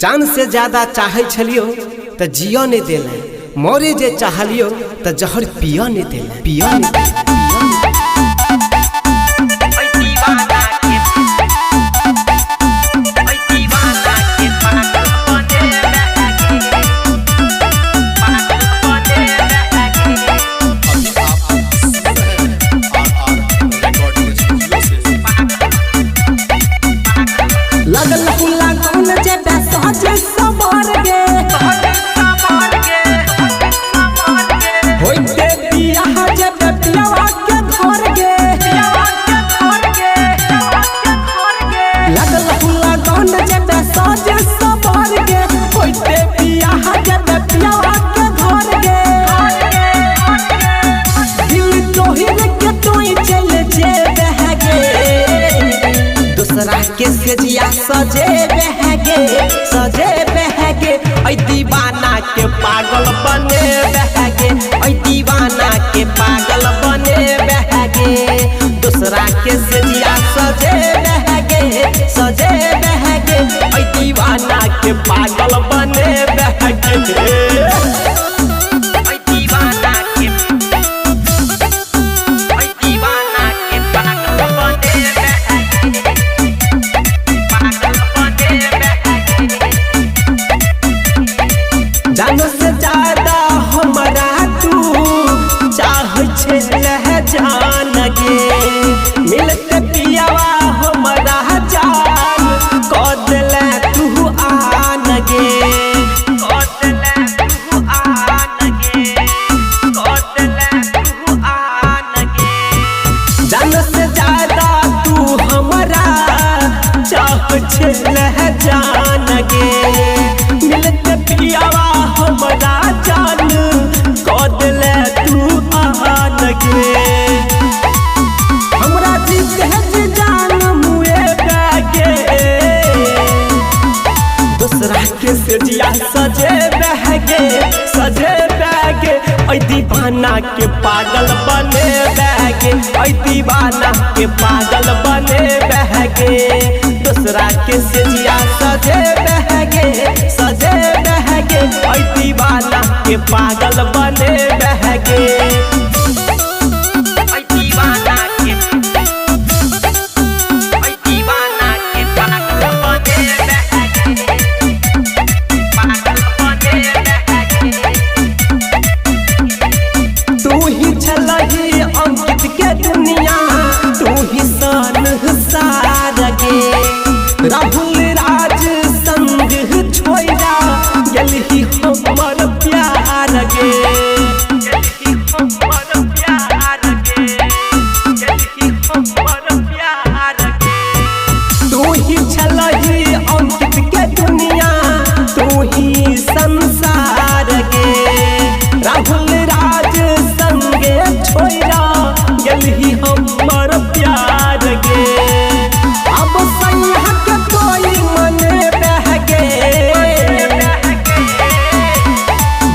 जान से ज्यादा चाहे छलियो तो जियो नहीं देले, मोरे जे चाहलियो तो जहर पियो नहीं देले, पियो नहीं देले। लगल फुला कौन जे बेसजे सबर गे होइते बियाह जे पियावा के घर गे लगल फुला कौन जे बेसजे सबर गे होइते बियाह जे पियावा के घर गे दिल तोहिर के तोई चले जे बहगे दूसरा के सेजिया सजे बहगे ऐ दीवाना के पागल बने बहगे, ऐ दीवाना के पागल बने बहगे दूसरा के सेजिया सजे बहगे ऐ दीवाना के पागल बने बहगे। जानो से ज्यादा हमारा तू चाहे जान गे मिलते पियावा हमारा जान कदले तू आन गे जानो से ज्यादा तू हमारा चाहे जान गे मिलते पियावा हमारा जान कदले तू आन गे हमरा जीत है जान मुए बहगे दूसरा के सेजिया सजे बहगे ऐ दीवाना के पागल बने बहगे ऐ दीवाना के पागल बने बहगे दूसरा के सेजिया सजे बहगे ऐ दीवाना के पागल बने बहगे। तू ही छलही अंकित के दुनिया, तू ही सन सारगे राहुल राज संग छोड़ा गलही हमर प्यार गे तू ही छलही अंकित के दुनिया, तू ही संसार गे राहुल राज संगे छोड़ा गलही हमर प्यार गे अब सैया के कोई मने बहगे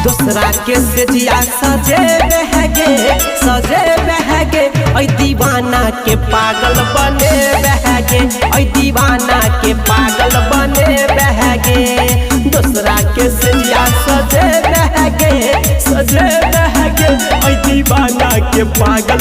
दूसरा के सेजिया सजे बहगे ऐ दीवाना के पागल बने बहगे ऐ दीवाना के पागल बने बहगे दूसरा के सेजिया सजे बहगे ऐ दीवाना के पागल